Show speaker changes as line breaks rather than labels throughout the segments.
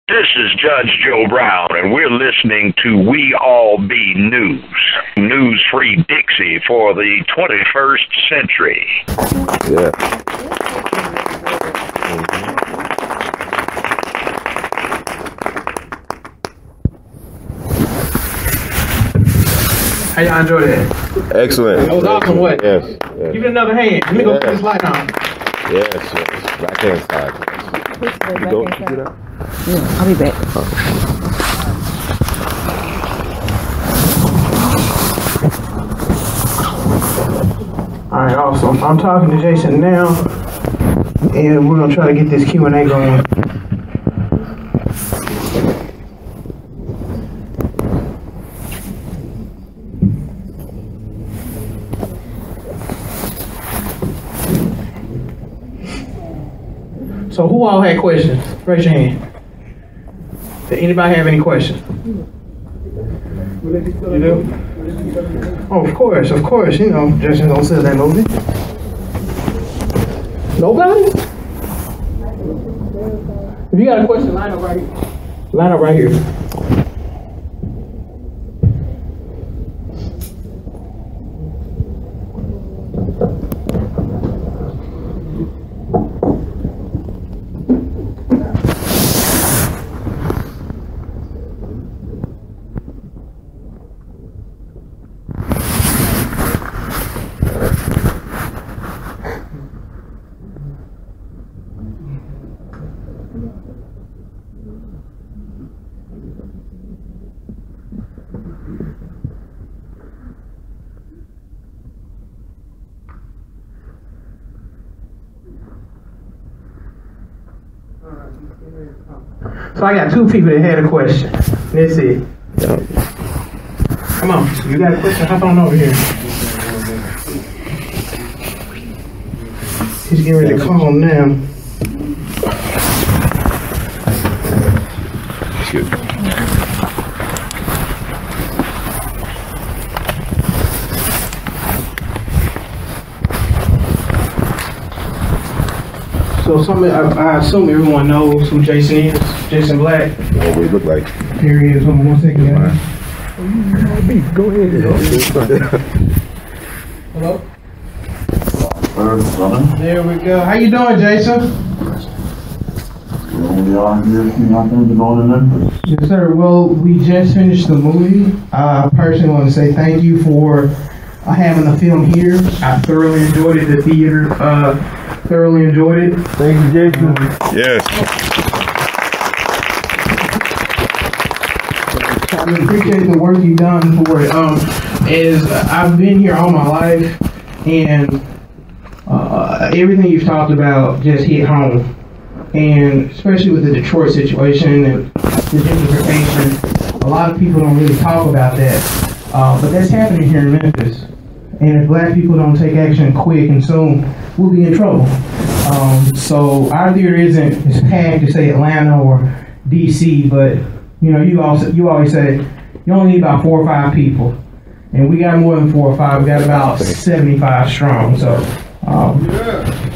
This is Judge Joe Brown, and we're listening to We All Be News. News-free Dixie for the 21st century.
Yeah.
How y'all enjoy that?
Excellent.
That was awesome, what?
Yes.
Give it another hand. Let me go put this light on.
Yes. Right hand side. You go do that?
Yeah, I'll be back.
Alright, awesome. I'm talking to Jason now, and we're gonna try to get this Q&A going. So who all had questions? Raise your hand. Did anybody have any questions? You do? Oh, of course, you know, Jason don't sell that movie. Nobody? If you got a question, line up right here. Line up right here. So I got two people that had a question. That's it. Come on, you got a question? Hop on over here. He's getting ready to call now.
Excuse me.
So I assume everyone knows who Jason is. Jason Black.
What do you look like?
Here he is. Hold on 1 second, guys.
Go ahead.
Hello? There we go. How you doing, Jason?
We are here seeing how things are going in Memphis.
Yes, sir. Well, we just finished the movie. I personally want to say thank you for having the film here. I thoroughly enjoyed it. The theater thoroughly enjoyed it.
Thank you, Jason. Yes.
I appreciate the work you've done for it. I've been here all my life, and everything you've talked about just hit home. And especially with the Detroit situation and the gentrification, a lot of people don't really talk about that. But that's happening here in Memphis. And if black people don't take action quick and soon, we'll be in trouble. So our theater isn't as packed to say Atlanta or DC, but you know, you always say you only need about 4 or 5 people, and we got more than 4 or 5. We got about 75 strong. So,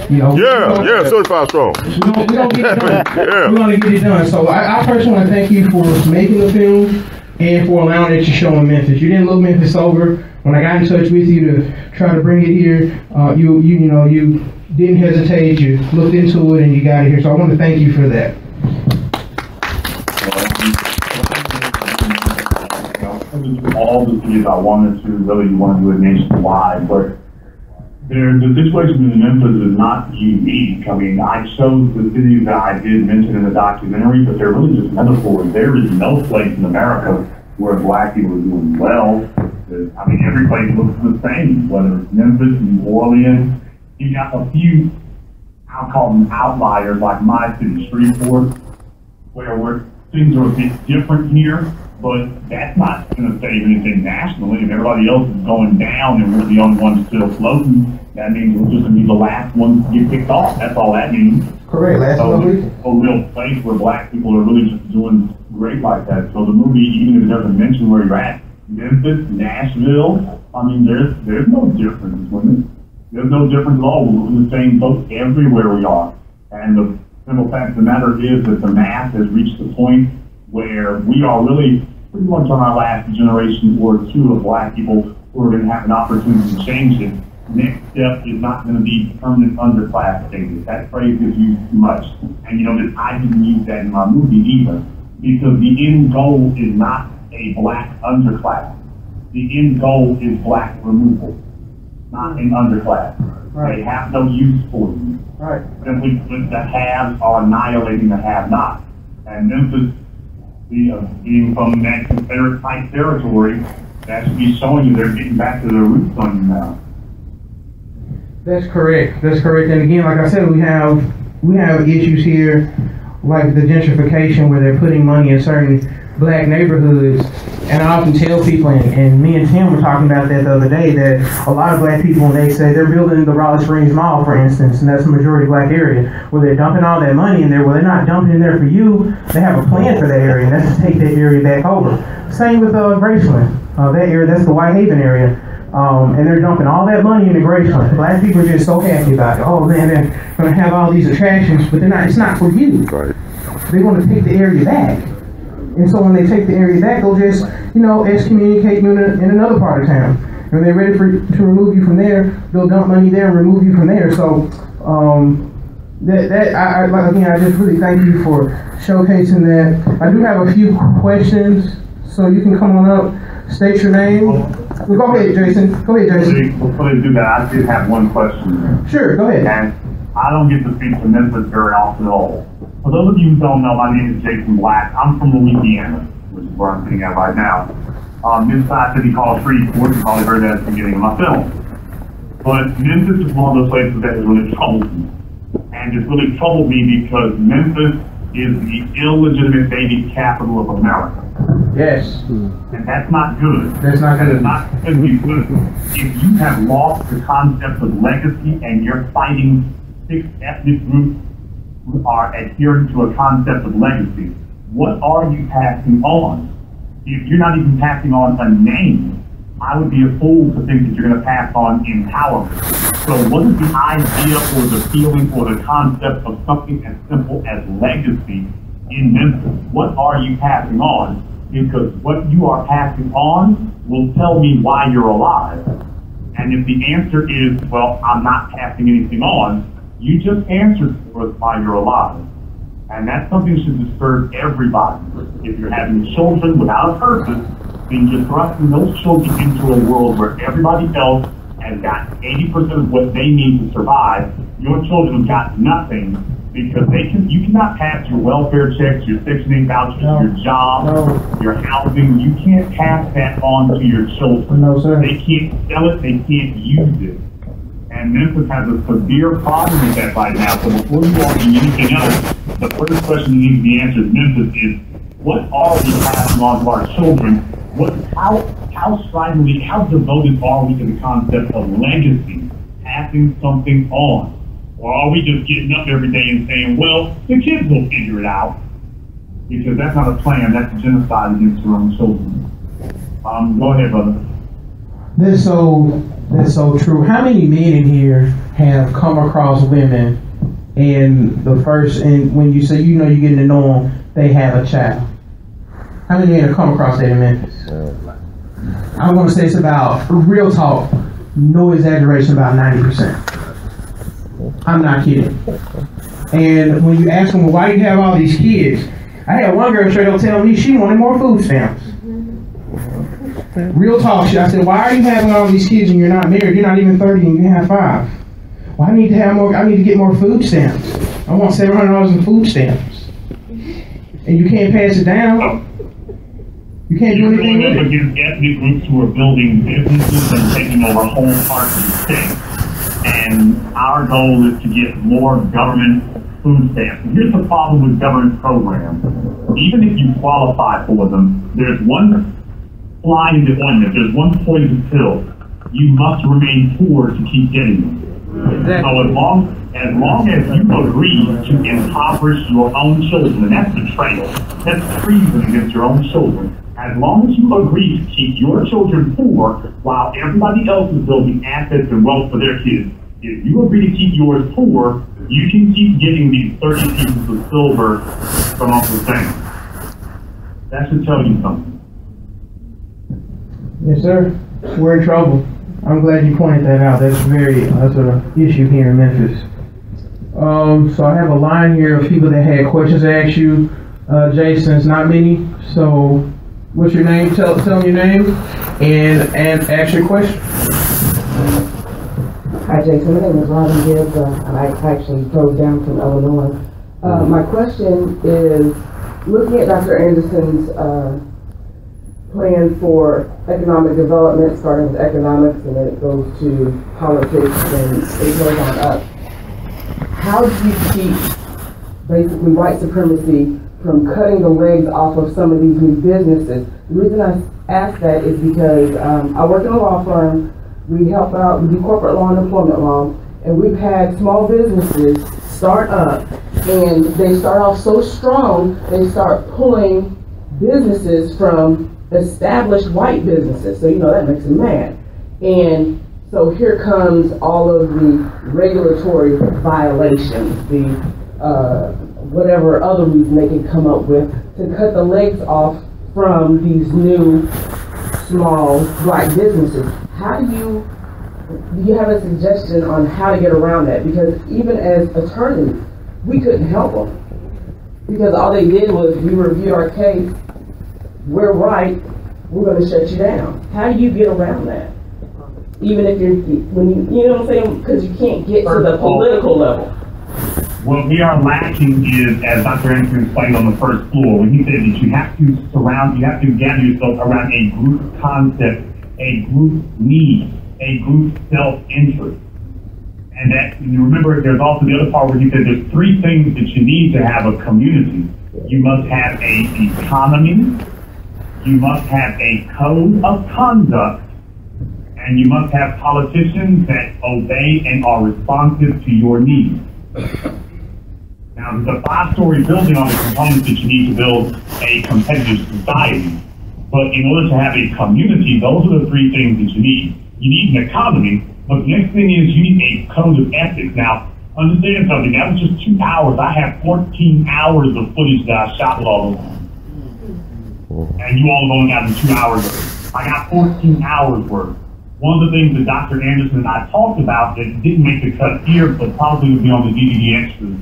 you know,
75 strong.
We're gonna get it done. We're gonna get it done. So I personally want to thank you for making the film and for allowing it to show in Memphis. You didn't look Memphis over. When I got in touch with you to try to bring it here, you didn't hesitate. You looked into it and you got it here. So I want to thank you for that.
All the cities I wanted to, whether you want to do it nationwide, but the situation in Memphis is not unique. I mean, I chose the cities that I did mention in the documentary, but they're really just metaphors. There is no place in America where black people are doing well. I mean, every place looks the same, whether it's Memphis, New Orleans. You got a few, I'll call them outliers, like my city, Shreveport, where things are a bit different here. But that's not going to save anything nationally. If everybody else is going down and we're the only ones still floating, that means we're just going to be the last ones to get kicked off. That's all that means.
Correct. Last
so there's a real place where black people are really just doing great like that. So the movie, even if it doesn't mention where you're at, Memphis, Nashville, I mean, there's no difference between it. There's no difference at all. We're in the same boat everywhere we are. And Simple fact of the matter is that the math has reached the point where we are really pretty much on our last generation or two of black people who are going to have an opportunity to change it. Next step is not going to be permanent underclass status. That phrase is used too much. And you know, I didn't use that in my movie either, because the end goal is not a black underclass. The end goal is black removal, not an underclass. Right. They have no use for you.
Right.
Simply put, the haves are annihilating the have-nots. And Memphis, being from that Confederate type territory, that should be showing you they're getting back to their roots on you now.
That's correct. That's correct. And again, like I said, we have issues here like the gentrification where they're putting money in certain black neighborhoods. And I often tell people, and me and Tim were talking about that the other day, that a lot of black people, when they say they're building the Raleigh Springs Mall, for instance, and that's the majority black area, where they're dumping all that money in there, well, they're not dumping in there for you. They have a plan for that area, and that's to take that area back over. Same with Graceland. That area, that's the Whitehaven area. And they're dumping all that money into Graceland. Black people are just so happy about it. Oh man, they're going to have all these attractions, but it's not for you.
Right.
They want to take the area back. And so when they take the area back, they'll just, excommunicate you in another part of town. And when they're ready to remove you from there, they'll dump money there and remove you from there. So I just really thank you for showcasing that. I do have a few questions, so you can come on up, state your name. Well, go ahead, Jason.
Before they do that, I did have one question.
Sure, go ahead.
And I don't get to speak to Memphis very often at all. For those of you who don't know, my name is Jason Black. I'm from Louisiana, which is where I'm sitting at right now. This city called Shreveport, you probably heard that at the beginning of my film. But Memphis is one of those places that has really troubled me. And it's really troubled me because Memphis is the illegitimate baby capital of America.
Yes.
And that's not good.
That's not good.
It's not good. If you have lost the concept of legacy and you're fighting 6 ethnic groups who are adhering to a concept of legacy, what are you passing on? If you're not even passing on a name, I would be a fool to think that you're going to pass on empowerment. So what is the idea or the feeling or the concept of something as simple as legacy in Memphis? What are you passing on? Because what you are passing on will tell me why you're alive. And if the answer is, well, I'm not passing anything on, you just answered for us why you're alive. And that's something that should disturb everybody. If you're having children without a purpose, then you're thrusting those children into a world where everybody else has got 80% of what they need to survive. Your children have got nothing because you cannot pass your welfare checks, your Section 8 vouchers, your job, your housing. You can't pass that on to your children.
No, sir.
They can't sell it, they can't use it. And Memphis has a severe problem with that right now. So before you walk into anything else, the first question that needs to be answered in Memphis is, what are we passing on to our children? How stridently, how devoted are we to the concept of legacy, passing something on? Or are we just getting up every day and saying, well, the kids will figure it out? Because that's not a plan, that's a genocide against your own children. Go ahead, brother.
That's so true. How many men in here have come across women and when you say you're getting to know them, they have a child? How many men have come across that in Memphis? I want to say it's about, real talk, no exaggeration, about 90%. I'm not kidding. And when you ask them, well, why do you have all these kids? I had one girl straight up tell me she wanted more food stamps. Real talk. I said, why are you having all these kids and you're not married? You're not even 30 and you have 5. Well, I need to get more food stamps. I want $700 in food stamps. And you can't pass it down. You can't do anything with it.
You're going up against ethnic groups who are building businesses and taking over whole parts of the state. And our goal is to get more government food stamps. And here's the problem with government programs. Even if you qualify for them, there's one fly in the ointment. There's one poison pill. You must remain poor to keep getting them. Exactly. So as long as you agree to impoverish your own children, and that's betrayal, that's treason against your own children. As long as you agree to keep your children poor while everybody else is building assets and wealth for their kids, if you agree to keep yours poor, You can keep getting these 30 pieces of silver from Uncle Sam. That should tell you something.
Yes, sir. We're in trouble. I'm glad you pointed that out. That's an issue here in Memphis. So I have a line here of people that had questions to ask you. Jason, it's not many. So what's your name? Tell them your name and ask your question.
Hi, Jason. My name is Robin Gibbs. I actually drove down from Illinois. My question is, looking at Dr. Anderson's plan for economic development, starting with economics, and then it goes to politics, and it goes on up. How do you keep basically white supremacy from cutting the legs off of some of these new businesses? The reason I ask that is because I work in a law firm. We help out, we do corporate law and employment law, and we've had small businesses start up, and they start off so strong, they start pulling businesses from established white businesses. So, that makes them mad. And so here comes all of the regulatory violations, the whatever other reason they can come up with to cut the legs off from these new small black businesses. Do you have a suggestion on how to get around that? Because even as attorneys, we couldn't help them. Because all they did was, we reviewed our case, we're right, we're going to shut you down. How do you get around that? Even if you know what I'm saying? Because you can't get to the political level.
What we are lacking is, as Dr. Anderson explained on the first floor, when he said that you have to gather yourself around a group concept, a group need, a group self-interest. And that, remember, there's also the other part where he said there's three things that you need to have a community. You must have an economy, you must have a code of conduct, and you must have politicians that obey and are responsive to your needs. Now, there's a 5-story building on the components that you need to build a competitive society. But in order to have a community, those are the three things that you need. You need an economy, but the next thing is you need a code of ethics. Now, understand something, that was just 2 hours. I have 14 hours of footage that I shot with all of them. And you all have only gotten 2 hours of it. I got 14 hours worth. One of the things that Dr. Anderson and I talked about that didn't make the cut here, but probably would be on the DVD extras.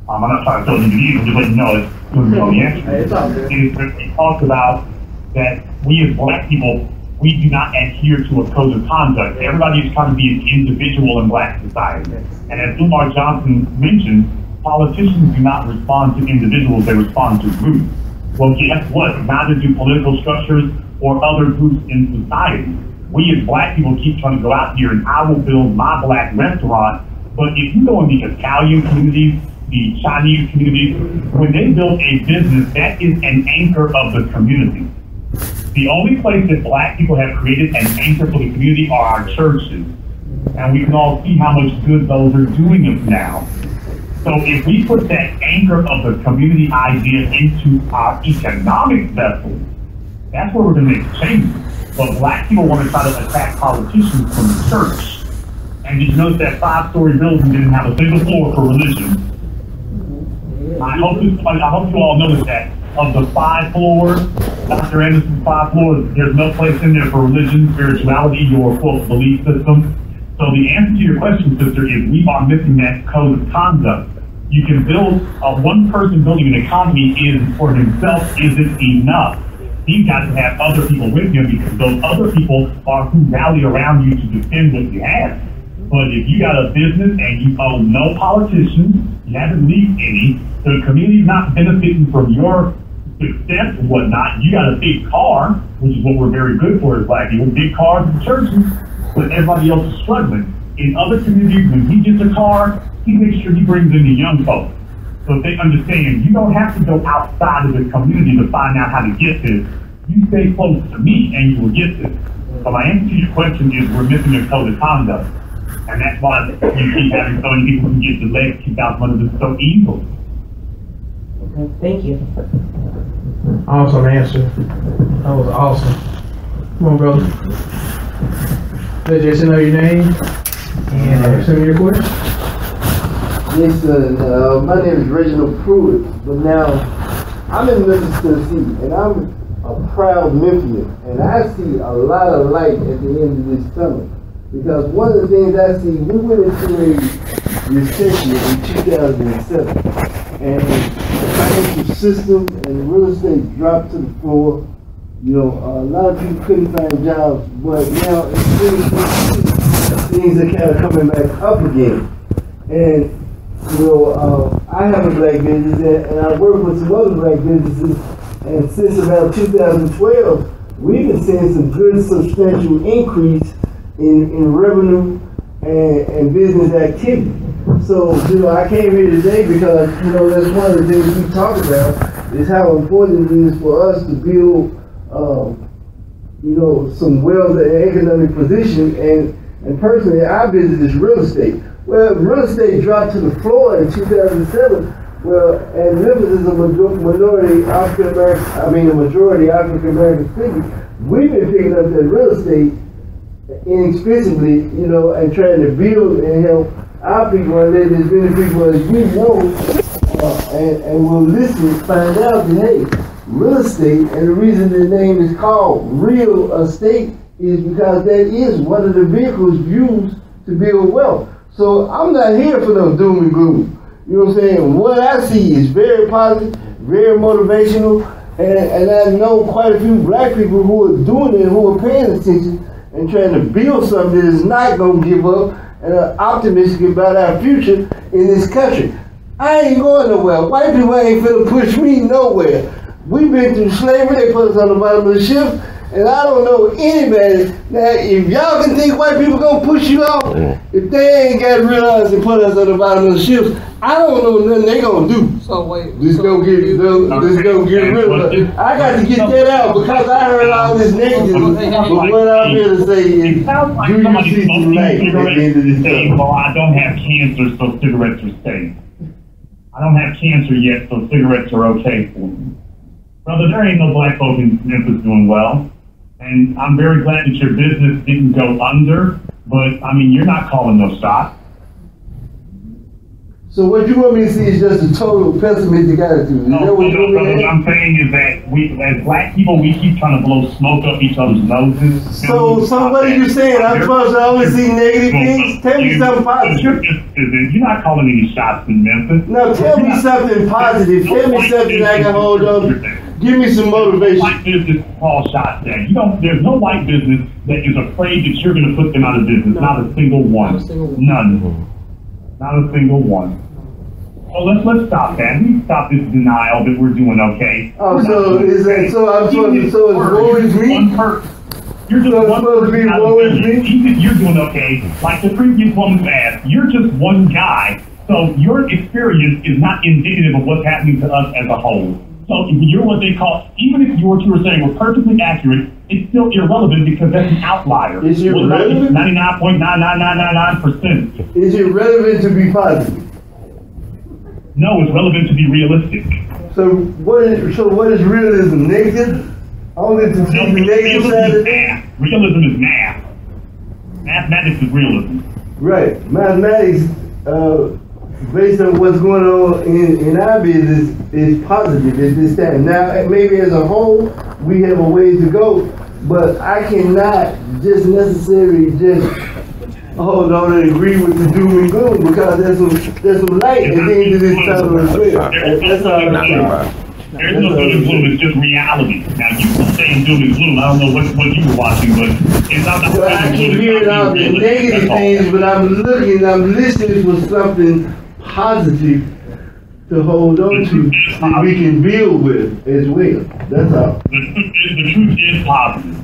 I'm not trying to tell DVDs, I'm just letting you know it's going to be on the extras. Is that we talked about that we as black people, we do not adhere to a code of conduct. Everybody is trying to be an individual in black society. And as Umar Johnson mentioned, politicians do not respond to individuals, they respond to groups. Well, guess what? Neither do political structures or other groups in society. We as black people keep trying to go out here and I will build my black restaurant, but if you go in the Italian communities, the Chinese communities, when they build a business, that is an anchor of the community. The only place that black people have created an anchor for the community are our churches. And we can all see how much good those are doing us now. So if we put that anchor of the community idea into our economic vessel, that's where we're going to make changes. But black people want to try to attack politicians from the church. And did you notice that 5-story building didn't have a single floor for religion? I hope you all notice that. Of the 5 floors, Dr. Anderson's 5 floors, there's no place in there for religion, spirituality, your quote belief system. So the answer to your question, sister, is we are missing that code of conduct. You can build, one person building an economy is for himself isn't enough. He's got to have other people with him because those other people are who rally around you to defend what you have. But if you got a business and you own no politicians, you haven't leased any, the community's not benefiting from your success and whatnot. You got a big car, which is what we're very good for as black people, big cars and churches, but everybody else is struggling. In other communities, when he gets a car, he makes sure he brings in the young folks. So if they understand, you don't have to go outside of the community to find out how to get this. You stay close to me and you will get this. So my answer to your question is we're missing a code of conduct. And that's why you keep having so many people who get the legs kicked out from under this so easily.
Okay, thank you.
Awesome answer. That was awesome. Come on, brother. Let Jason know your name and send me your question.
Yes, my name is Reginald Pruitt, but now I'm in Memphis, Tennessee, and I'm a proud Memphian, and I see a lot of light at the end of this tunnel. Because one of the things I see, we went into a recession in 2007, and the financial system and real estate dropped to the floor. You know, a lot of people couldn't find jobs, but now things are kind of coming back up again. And you know, I have a black business, and I work with some other black businesses, and since about 2012, we've been seeing some good substantial increase in revenue and business activity. So, you know, I came here today because, you know, that's one of the things we talk about, is how important it is for us to build, you know, some wealth and economic position. And personally, our business is real estate. Well, real estate dropped to the floor in 2007. Well, and Memphis is a majority African American city. We've been picking up that real estate inexpensively, you know, and trying to build and help our people, and let as many people as we know, and will listen, find out that, hey, real estate, and the reason the name is called real estate is because that is one of the vehicles used to build wealth. So I'm not here for no doom and gloom. You know what I'm saying? What I see is very positive, very motivational, and I know quite a few black people who are doing it, who are paying attention and trying to build something that is not going to give up, and are optimistic about our future in this country. I ain't going nowhere. White people ain't finna push me nowhere. We've been through slavery, they put us on the bottom of the ship, and I don't know anybody. Now, if y'all can think white people gonna push you off, if they ain't got realized and put us on the bottom of the ships, I don't know nothing they gonna do.
So wait,
Just go get rid of it. I got to get that out because I heard all this negative. But what I'm here to say is, do you see some light at the end of this stuff?
Well, I don't have cancer, so cigarettes are safe. I don't have cancer yet, so cigarettes are okay for me. Brother, there ain't no black folk in Memphis doing well. And I'm very glad that your business didn't go under, but I mean, you're not calling no shots.
So what you want me to see is just a total pessimistic attitude.
No, what I'm saying is that we, as black people, we keep trying to blow smoke up each other's noses.
So what are you saying? I'm supposed to only see negative things? Tell me something positive.
You're not calling any shots in Memphis.
No, tell me something positive. Tell me something I can hold on. Give me some motivation.
White business call shots down. There's no white business that is afraid that you're going to put them out of business. Not a single one. None. Not a single one. So let's stop that. We stop this denial that we're doing okay.
Oh, so it's woe is me?
You're just one person out of billions. Even you're doing okay. Like the previous woman asked, you're just one guy. So your experience is not indicative of what's happening to us as a whole. So if you're what they call, even if your two are saying were perfectly accurate, it's still irrelevant because that's an outlier.
Is it relevant?
99.99999%.
Is it relevant to be positive?
No, it's relevant to be realistic.
So what is realism? Negative? Only to see the negative side of it?
Realism is math. Mathematics is realism.
Right. Mathematics, based on what's going on in our business, is positive at this time. Now, maybe as a whole, we have a ways to go, but I cannot just necessarily just hold on and agree with the doom and gloom because there's some light at the end of this tunnel as well. That's all I'm saying.
There's no doom and gloom, it's just reality. Now, you were saying doom and gloom, I don't know what you were watching, but it's not
well, I keep hearing all the negative things, but I'm listening for something positive to hold on to that we can build with as well. That's all.
The truth is positive.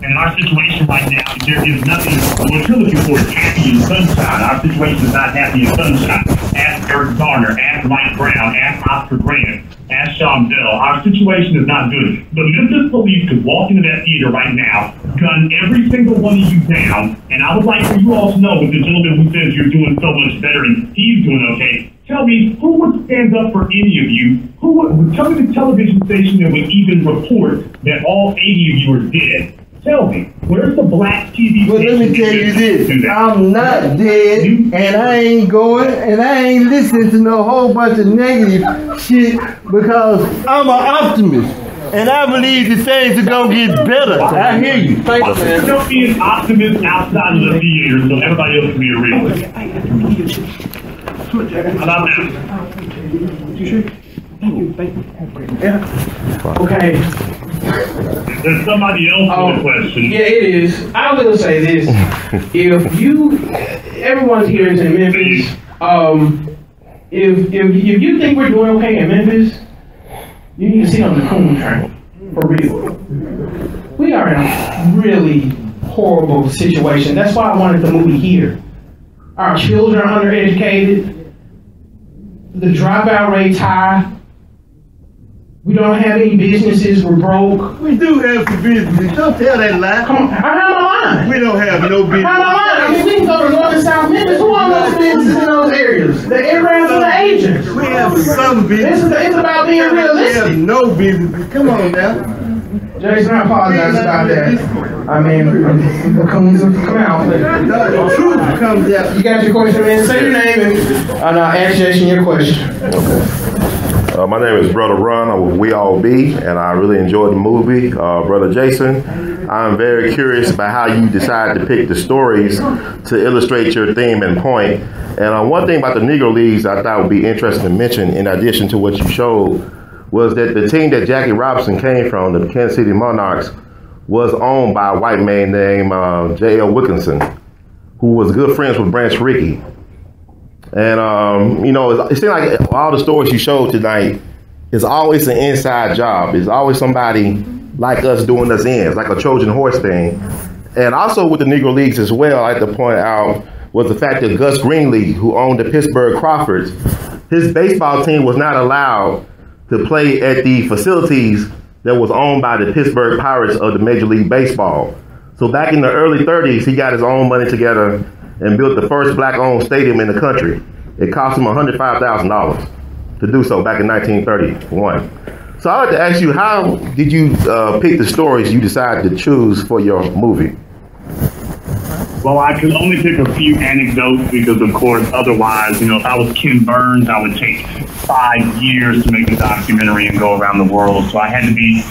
And in our situation right now, there is nothing. What you're looking for is happy and sunshine. Our situation is not happy and sunshine. Ask Eric Garner, ask Mike Brown, ask Oscar Grant, ask Sean Bell. Our situation is not good. The Memphis police could walk into that theater right now, gun every single one of you down, and I would like for you all to know with the gentleman who says you're doing so much better and he's doing okay. Tell me, who would stand up for any of you? Tell me the television station that would even report that all 80 of you are dead. Tell me, where's the black TV?
But let me tell you this, I'm not dead, and I ain't going, and I ain't listening to no whole bunch of negative shit because I'm an optimist. And I believe that things are gonna get better. I hear you.
Thanks, man. Don't be an optimist outside of the theater so everybody else can be a realist. How about that?
Okay.
There's somebody else with a question.
Yeah, it is. I will say this. If everyone's here is in Memphis, if you think we're doing okay in Memphis, you need to sit on the coon train, for real. We are in a really horrible situation. That's why I wanted the movie here. Our children are undereducated. The dropout rate's high. We don't have any businesses. We're broke.
We do have some business. Don't tell that lie.
Come on, I have no line.
We don't have no business.
I have no line. I mean, we can go to North and South Memphis. Who owns those businesses in those areas? The airlines and the agents.
We have some business.
It's about being realistic.
We have no business. Come on now.
Jason, I apologize about that. I mean, the coons have come out.
The truth comes out.
You got your question, man. Say your name and I'll ask Jason your question.
My name is Brother Ron. I'm with We All Be, and I really enjoyed the movie. Brother Jason, I'm very curious about how you decided to pick the stories to illustrate your theme and point. And one thing about the Negro Leagues I thought would be interesting to mention, in addition to what you showed, was that the team that Jackie Robinson came from, the Kansas City Monarchs, was owned by a white man named J.L. Wilkinson, who was good friends with Branch Rickey. And, you know, it seemed like all the stories you showed tonight is always an inside job. It's always somebody like us doing us in. It's like a Trojan horse thing. And also with the Negro Leagues as well, I like to point out was the fact that Gus Greenlee, who owned the Pittsburgh Crawfords, his baseball team was not allowed to play at the facilities that was owned by the Pittsburgh Pirates of the Major League Baseball. So back in the early 30s, he got his own money together and built the first black-owned stadium in the country. It cost him $105,000 to do so back in 1931. So I'd like to ask you, how did you pick the stories you decided to choose for your movie?
Well, I could only pick a few anecdotes because, of course, otherwise, you know, if I was Ken Burns, I would take 5 years to make a documentary and go around the world. So I had to be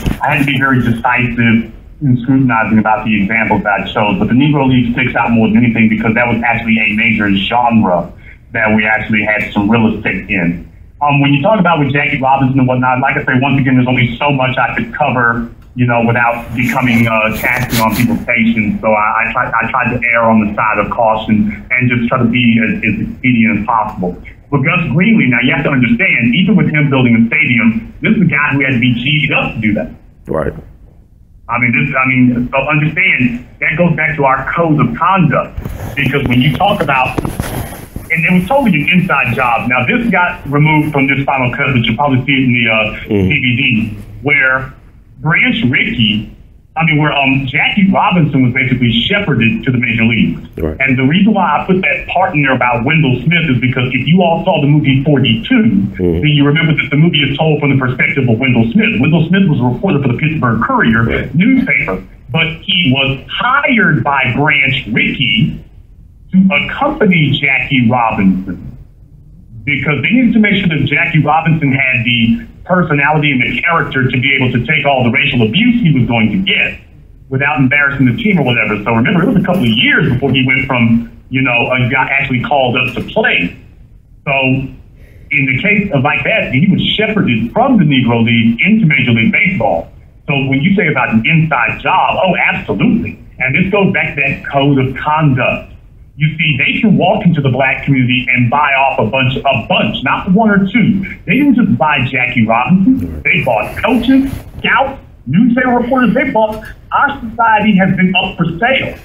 very decisive in scrutinizing about the examples that I chose. But the Negro League sticks out more than anything because that was actually a major genre that we actually had some real estate in. When you talk about with Jackie Robinson and whatnot, like I say, once again, there's only so much I could cover, you know, without becoming taxing on people's patience. So I tried to err on the side of caution and just try to be as expedient as possible. But Gus Greenlee, now you have to understand, even with him building a stadium, this is a guy who had to be G'd up to do that.
Right.
So understand, that goes back to our code of conduct. Because when you talk about, and it was totally an inside job. Now, this got removed from this final cut, but you'll probably see it in the DVD, where Jackie Robinson was basically shepherded to the major leagues.
Right.
And the reason why I put that part in there about Wendell Smith is because if you all saw the movie 42, then you remember that the movie is told from the perspective of Wendell Smith. Wendell Smith was a reporter for the Pittsburgh Courier newspaper, but he was hired by Branch Rickey to accompany Jackie Robinson because they needed to make sure that Jackie Robinson had the personality and the character to be able to take all the racial abuse he was going to get without embarrassing the team or whatever. So remember, it was a couple of years before he went from, you know, got actually called up to play. So in the case of like that, he was shepherded from the Negro League into Major League Baseball. So when you say about an inside job, oh, absolutely. And this goes back to that code of conduct. You see, they can walk into the black community and buy off a bunch, not one or two. They didn't just buy Jackie Robinson. They bought coaches, scouts, newspaper reporters. They bought, our society has been up for sale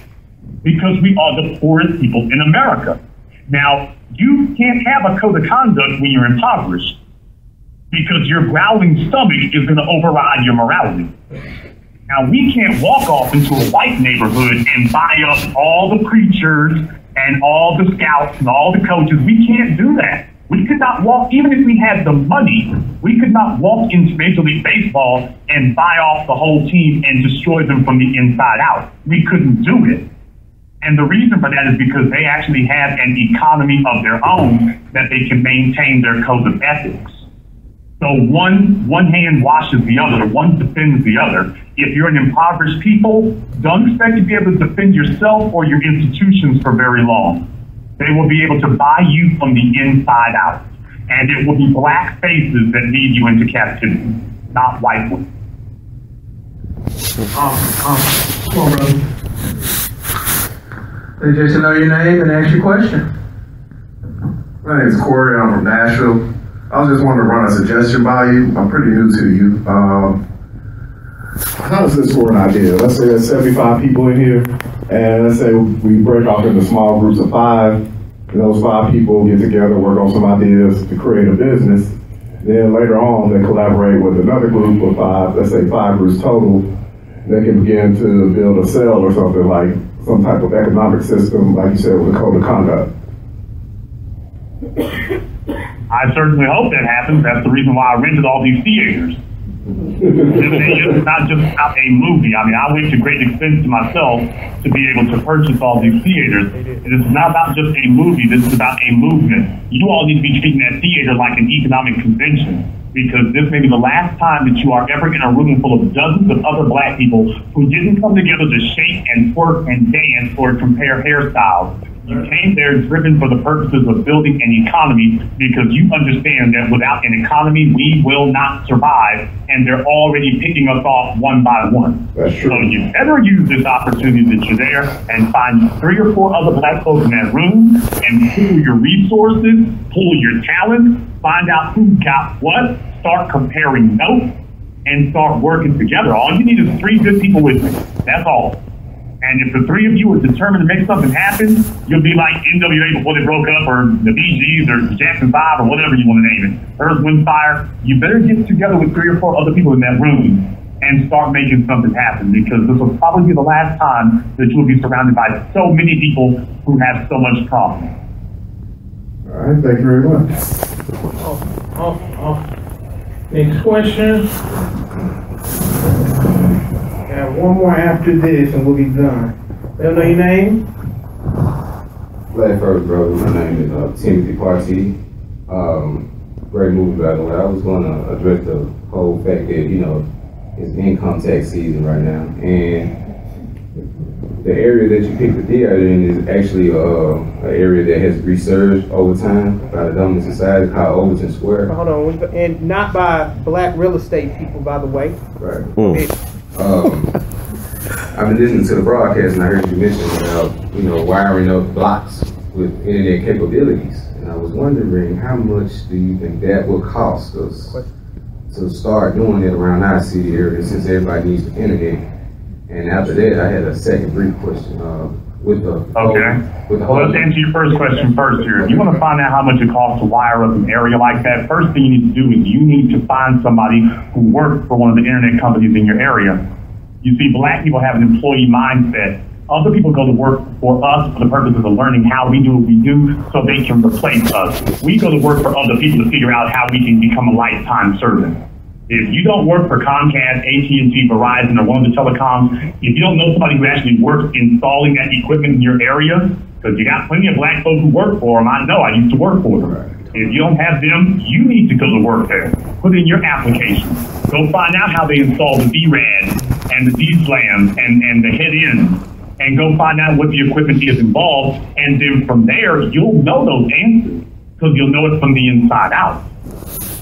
because we are the poorest people in America. Now, you can't have a code of conduct when you're impoverished because your growling stomach is going to override your morality. Now, we can't walk off into a white neighborhood and buy up all the preachers and all the scouts and all the coaches. We can't do that. We could not walk, even if we had the money, we could not walk into Major League Baseball and buy off the whole team and destroy them from the inside out. We couldn't do it. And the reason for that is because they actually have an economy of their own that they can maintain their code of ethics. So one hand washes the other, one defends the other. If you're an impoverished people, don't expect to be able to defend yourself or your institutions for very long. They will be able to buy you from the inside out. And it will be black faces that lead you into captivity, not white ones.
Awesome. Come on, brother. Let Jason know your name and ask your question.
My name is Corey. I'm from Nashville. I was just wanting to run a suggestion by you. I'm pretty new to you. How does this for an idea? Let's say there's 75 people in here, and let's say we break off into small groups of 5, and those 5 people get together, work on some ideas to create a business. Then later on, they collaborate with another group of 5, let's say 5 groups total. They can begin to build a cell or something, like some type of economic system, like you said, with a code of conduct.
I certainly hope that happens. That's the reason why I rented all these theaters. It's not just about a movie. I mean, I went to great expense to myself to be able to purchase all these theaters. It is not about just a movie. This is about a movement. You all need to be treating that theater like an economic convention, because this may be the last time that you are ever in a room full of dozens of other black people who didn't come together to shake and twerk and dance or compare hairstyles. You came there driven for the purposes of building an economy, because you understand that without an economy, we will not survive, and they're already picking us off one by one.
That's true.
So you better use this opportunity that you're there and find 3 or 4 other black folks in that room and pool your resources, pool your talent, find out who got what, start comparing notes, and start working together. All you need is 3 good people with you. That's all. And if the 3 of you are determined to make something happen, you'll be like NWA before they broke up, or the Bee Gees, or Jackson 5, or whatever you want to name it. Earth, Wind, Fire. You better get together with 3 or 4 other people in that room and start making something happen, because this will probably be the last time that you'll be surrounded by so many people who have so much problem.
All right, thank you very much.
Next question. Got one more after this and we'll be done. Let them know your name.
Glad first, brother. My name is Timothy Partee. Great movie, by the way. I was going to address the whole fact that, you know, it's income tax season right now. And the area that you picked the theater in is actually an area that has researched over time by the Dominant Society, called Overton Square.
Hold on. And not by black real estate people, by the way.
Right. I've been listening to the broadcast, and I heard you mention about, you know, wiring up blocks with internet capabilities. And I was wondering, how much do you think that will cost us to start doing it around our city area, since everybody needs the internet? And after that, I had a second brief question. Let's answer your first question first here. If you want to find out how much it costs to wire up an area like that, first thing you need to do is you need to find somebody who works for one of the internet companies in your area. You see, black people have an employee mindset. Other people go to work for us for the purposes of learning how we do what we do so they can replace us. We go to work for other people to figure out how we can become a lifetime servant. If you don't work for Comcast, AT&T, Verizon, or one of the telecoms, if you don't know somebody who actually works installing that equipment in your area, because you got plenty of black folks who work for them, I know, I used to work for them. If you don't have them, you need to go to work there. Put in your application. Go find out how they install the VRAD and the DSLAMs and the head ends, and go find out what the equipment is involved, and then from there, you'll know those answers, because you'll know it from the inside out.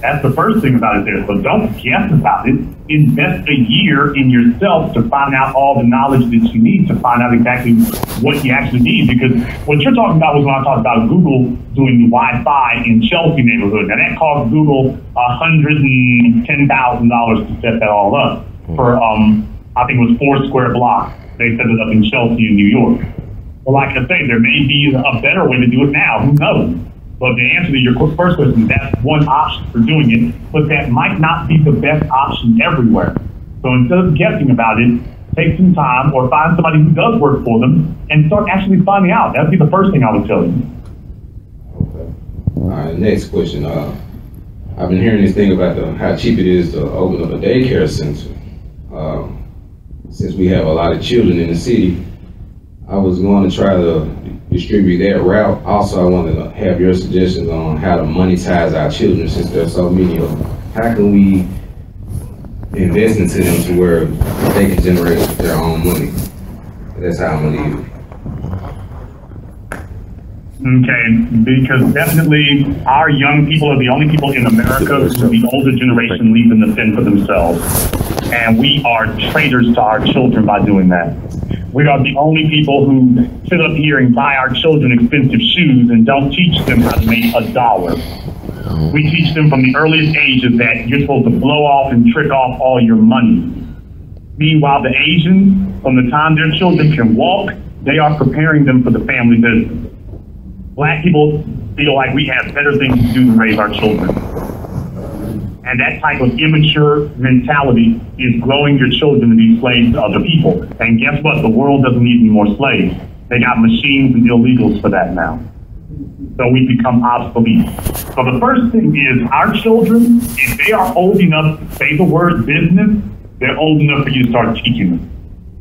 That's the first thing about it there. So don't guess about it. Invest a year in yourself to find out all the knowledge that you need to find out exactly what you actually need. Because what you're talking about was when I talked about Google doing the Wi-Fi in Chelsea neighborhood. Now that cost Google $110,000 to set that all up for, I think it was 4 square blocks. They set it up in Chelsea in New York. Well, like I say, there may be a better way to do it now. Who knows? But the answer to your first question, that's one option for doing it, but that might not be the best option everywhere. So instead of guessing about it, take some time or find somebody who does work for them and start actually finding out. That would be the first thing I would tell you. Okay. Next question. I've been hearing this thing about how cheap it is to open up a daycare center. Since we have a lot of children in the city, I was going to try to distribute that route. Also, I wanted to have your suggestions on how to monetize our children, since there's so many of them. How can we invest into them to where they can generate their own money? That's how I'm gonna leave it.
Okay, because definitely our young people are the only people in America who the older generation leave in the fend for themselves. And we are traitors to our children by doing that. We are the only people who sit up here and buy our children expensive shoes and don't teach them how to make $1. We teach them from the earliest ages that you're supposed to blow off and trick off all your money. Meanwhile, the Asians, from the time their children can walk, they are preparing them for the family business. Black people feel like we have better things to do than raise our children. And that type of immature mentality is growing your children to be slaves to other people. And guess what? The world doesn't need any more slaves. They got machines and illegals for that now. So we become obsolete. So the first thing is our children, if they are old enough to say the word business, they're old enough for you to start teaching them.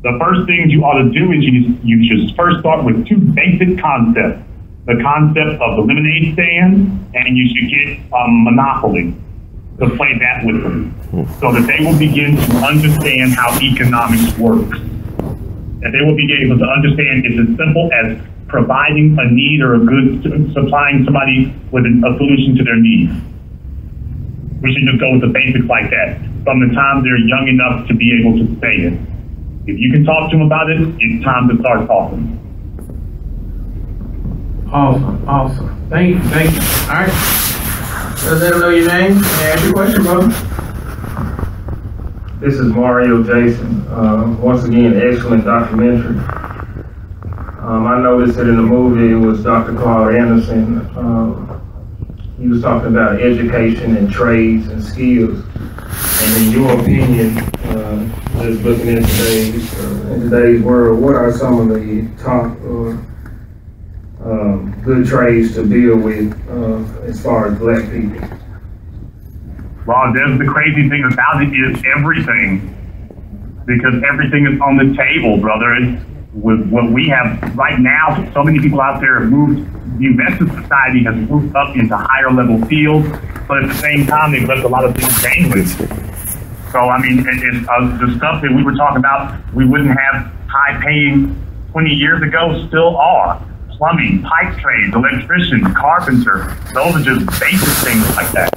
The first thing you ought to do is you should first start with 2 basic concepts. The concept of the lemonade stand, and you should get Monopoly to play that with them, so that they will begin to understand how economics works. That they will be able to understand it's as simple as providing a need or a good, supplying somebody with a solution to their needs. We should just go with the basics like that from the time they're young enough to be able to say it. If you can talk to them about it, it's time to start talking.
Awesome. Thank you. All right. Does anyone know your name? Can I ask you a question, brother?
This is Mario Jason. Once again, excellent documentary. I noticed that in the movie it was Dr. Claude Anderson. He was talking about education and trades and skills. And in your opinion, just looking at today's world, what are some of the top good trades to deal with as far as black people?
Well, the crazy thing about it is everything, because everything is on the table, brother. With what we have right now, so many people out there have moved, the investment society has moved up into higher level fields, but at the same time, they've left a lot of things dangling. So, I mean, the stuff that we were talking about, we wouldn't have high paying 20 years ago, still are. Plumbing, pipe trades, electrician, carpenter, those are just basic things like that.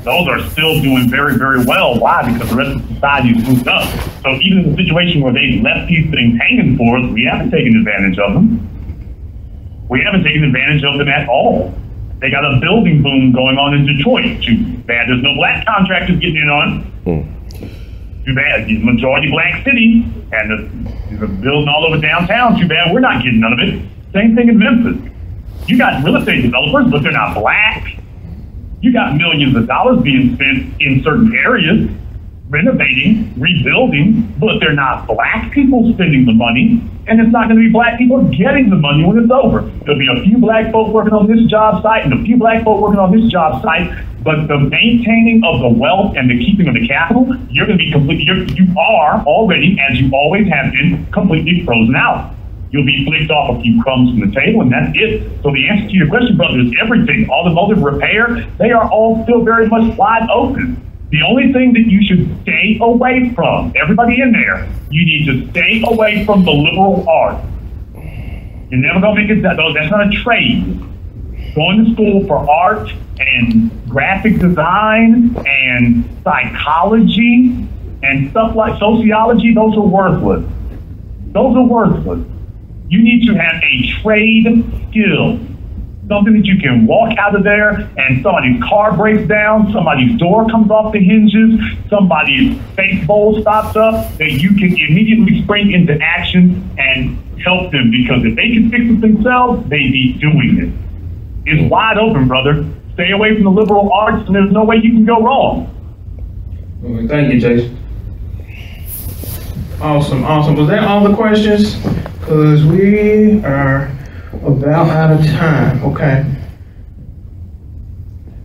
Those are still doing very, very well. Why? Because the rest of society has moved up. So even in a situation where they left these things hanging for us, we haven't taken advantage of them. We haven't taken advantage of them at all. They got a building boom going on in Detroit. Too bad there's no black contractors getting in on it. Too bad. The majority black city, and the building all over downtown. Too bad we're not getting none of it. Same thing in Memphis. You got real estate developers, but they're not black. You got millions of dollars being spent in certain areas, renovating, rebuilding, but they're not black people spending the money, and it's not going to be black people getting the money when it's over. There'll be a few black folk working on this job site and a few black folk working on this job site, but the maintaining of the wealth and the keeping of the capital, you're going to be you are already, as you always have been, completely frozen out. You'll be flicked off a few crumbs from the table, and that's it. So the answer to your question, brother, is everything. Automotive repair, they are all still very much wide open. The only thing that you should stay away from, everybody in there, you need to stay away from the liberal arts. You're never going to make it, that's not a trade. Going to school for art and graphic design and psychology and stuff like sociology, those are worthless. Those are worthless. You need to have a trade skill, something that you can walk out of there and somebody's car breaks down, somebody's door comes off the hinges, somebody's face bowl stops up, that you can immediately spring into action and help them, because if they can fix it themselves, they'd be doing it. It's wide open, brother. Stay away from the liberal arts and there's no way you can go wrong.
Thank you, Jason.
Awesome. Was that all the questions? Because we are about out of time. Okay.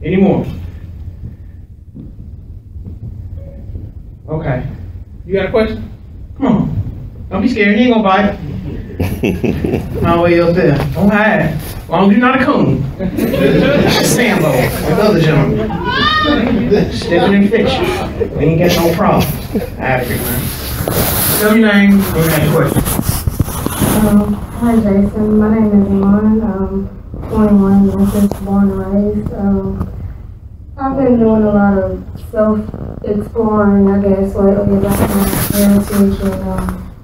Any more? Okay. You got a question? Come on. Don't be scared. He ain't gonna bite. My way up there. Don't hide. As long as you're not a coon. Sambo. With other gentlemen. Stepping infection. We ain't got no problem. Alright, man. Tell your name. Go ahead, question.
Hi Jason, my name is Iman. 21, Memphis, born and raised. I've been doing a lot of self-exploring, I guess, lately about my heritage and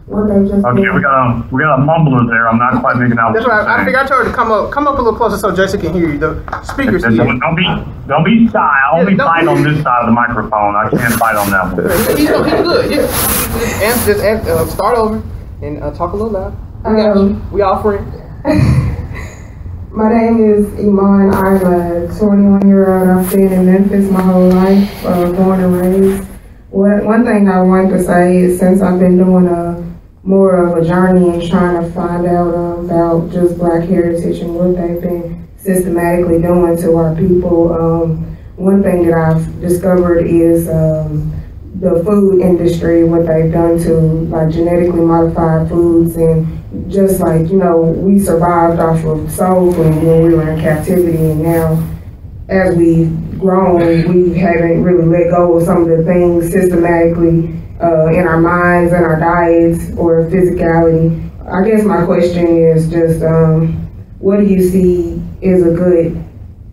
what they just
Okay,
did.
we got a mumbler there. I'm not quite making out.
That's right. I think I told her to come up a little closer so Jason can hear you. The speakers here.
Don't be shy. I only fight on this side of the microphone. I can't fight on that one.
He's good. Yeah. Just start over and talk a little loud. We all friends.
My name is Iman. I'm a 21-year-old. I've been in Memphis my whole life, born and raised. One thing I want to say is since I've been doing more of a journey and trying to find out about just Black heritage and what they've been systematically doing to our people, one thing that I've discovered is the food industry, what they've done to like genetically modified foods, and just like, we survived off of soul food when we were in captivity, and now as we've grown, we haven't really let go of some of the things systematically in our minds and our diets or physicality. I guess my question is just, what do you see is a good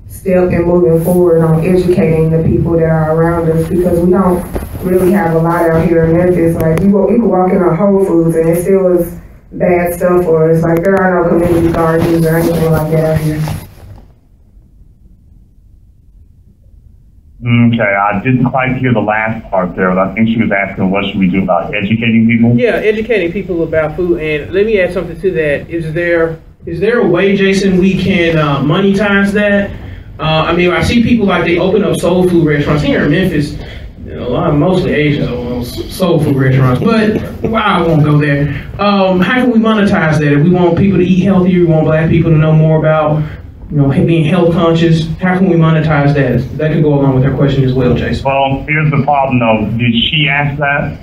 step in moving forward on educating the people that are around us, because we don't really have a lot out here in Memphis. Like you could walk in a Whole Foods and it still is bad stuff, or it's like there are no community gardens or anything like that out here.
Okay, I didn't quite hear the last part there, but I think she was asking what should we do about educating people?
Yeah, educating people about food. And let me add something to that. Is there a way, Jason, we can monetize that? I mean, I see people like they open up soul food restaurants here in Memphis. Mostly Asians own soul food restaurants, but I won't go there. How can we monetize that? If we want people to eat healthier, we want Black people to know more about, being health conscious. How can we monetize that? That could go along with her question as well, Jason.
Well, here's the problem, though. Did she ask that?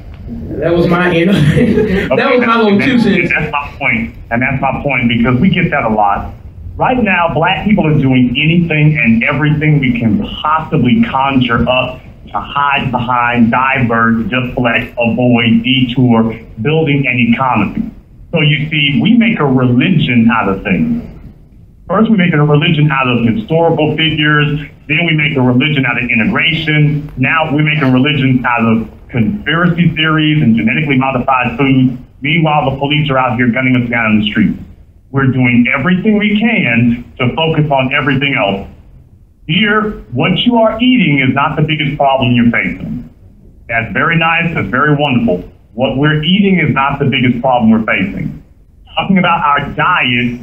That was my end. That was my little 2 cents.
That's my point, and that's my point, because we get that a lot. Right now, Black people are doing anything and everything we can possibly conjure up to hide behind, divert, deflect, avoid, detour, building an economy. So you see, we make a religion out of things. First, we make a religion out of historical figures. Then we make a religion out of integration. Now we make a religion out of conspiracy theories and genetically modified foods. Meanwhile, the police are out here gunning us down in the streets. We're doing everything we can to focus on everything else. Here, what you are eating is not the biggest problem you're facing. That's very nice, that's very wonderful. What we're eating is not the biggest problem we're facing. Talking about our diet,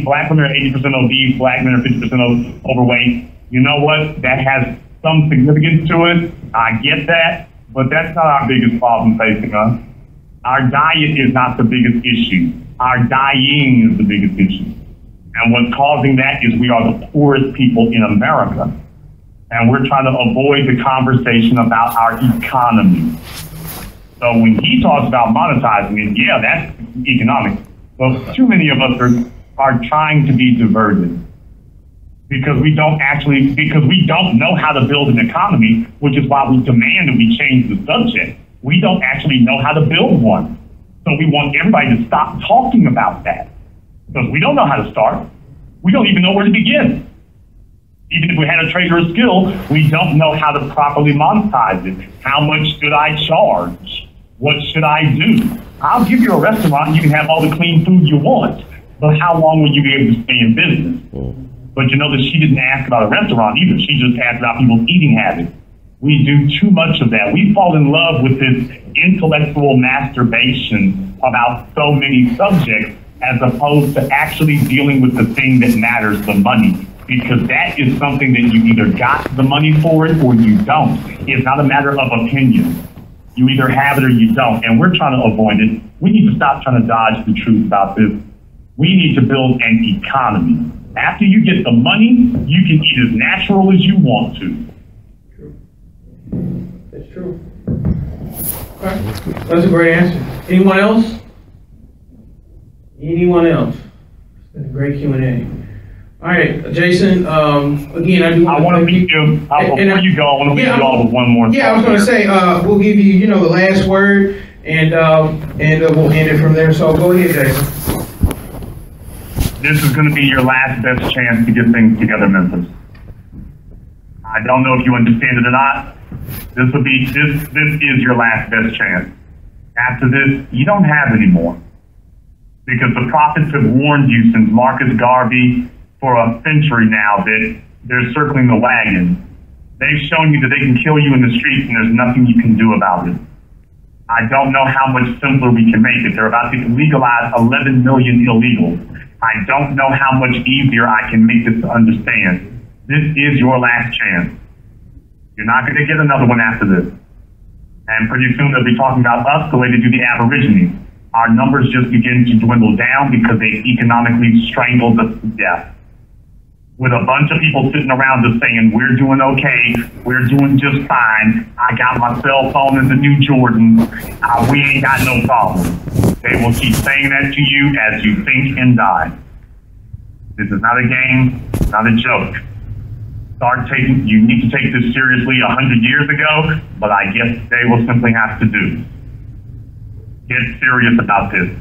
Black women are 80% obese, Black men are 50% overweight. You know what? That has some significance to it. I get that, but that's not our biggest problem facing us. Our diet is not the biggest issue. Our dying is the biggest issue. And what's causing that is we are the poorest people in America. And we're trying to avoid the conversation about our economy. So when he talks about monetizing it, yeah, that's economic. But too many of us are trying to be diverted because we don't know how to build an economy, which is why we demand that we change the subject. We don't actually know how to build one. So we want everybody to stop talking about that because we don't know how to start. We don't even know where to begin. Even if we had a trade or a skill, we don't know how to properly monetize it. How much should I charge? What should I do? I'll give you a restaurant and you can have all the clean food you want, but how long will you be able to stay in business? But you know that she didn't ask about a restaurant either. She just asked about people's eating habits. We do too much of that. We fall in love with this intellectual masturbation about so many subjects as opposed to actually dealing with the thing that matters, the money. Because that is something that you either got the money for it or you don't. It's not a matter of opinion. You either have it or you don't. And we're trying to avoid it. We need to stop trying to dodge the truth about this. We need to build an economy. After you get the money, you can eat as natural as you want to.
That's true. Okay. That's a great answer. Anyone else? Anyone else? It's been a great Q&A. All right, Jason. Again, I do.
I want to meet you. Before you go, I want to meet you all with one more.
Yeah, I was going to say we'll give you, the last word, and we'll end it from there. So go ahead, Jason.
This is going to be your last best chance to get things together, Memphis. I don't know if you understand it or not. This is your last best chance. After this, you don't have any more. Because the prophets have warned you since Marcus Garvey for a century now that they're circling the wagon. They've shown you that they can kill you in the streets and there's nothing you can do about it. I don't know how much simpler we can make it. They're about to legalize 11 million illegals. I don't know how much easier I can make this to understand. This is your last chance. You're not going to get another one after this. And pretty soon they'll be talking about us the way they do the Aborigines. Our numbers just begin to dwindle down because they economically strangled us to death. With a bunch of people sitting around just saying, we're doing okay, we're doing just fine, I got my cell phone in the new Jordan, we ain't got no problem. They will keep saying that to you as you think and die. This is not a game, not a joke. You need to take this seriously 100 years ago, but I guess they will simply have to do. Get serious about this.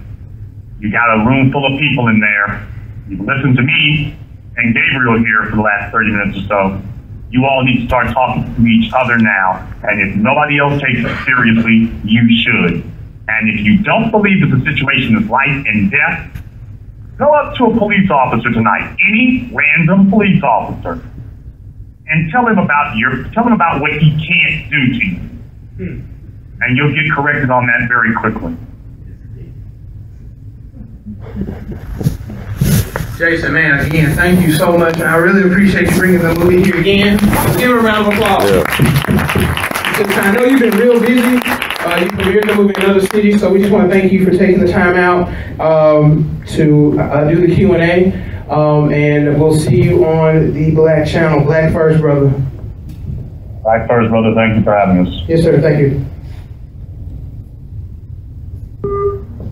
You got a room full of people in there. You've listened to me and Gabriel here for the last 30 minutes or so. You all need to start talking to each other now. And if nobody else takes it seriously, you should. And if you don't believe that the situation is life and death, go up to a police officer tonight, any random police officer, and tell him about what he can't do to you. And you'll get corrected on that very quickly.
Jason, man, again, thank you so much. I really appreciate you bringing the movie here again. Give him a round of applause. Yeah. I know you've been real busy. You premiered the movie in another city, so we just want to thank you for taking the time out to do the Q&A. And we'll see you on the Black channel. Black first, brother.
Black first, brother. Thank you for having us.
Yes, sir. Thank you.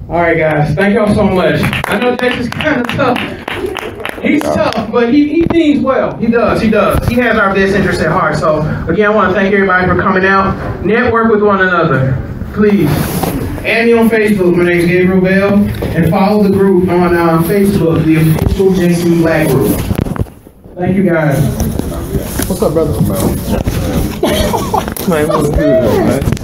All right, guys. Thank y'all so much. I know Jason's kind of tough. He's tough, but he means well. He does. He has our best interest at heart. So, again, I want to thank everybody for coming out. Network with one another. Please. Add me on Facebook. My name is Gabriel Bell. And follow the group on Facebook, the official Jason Black group. Thank you, guys.
What's up, brother? Man, what's good, man?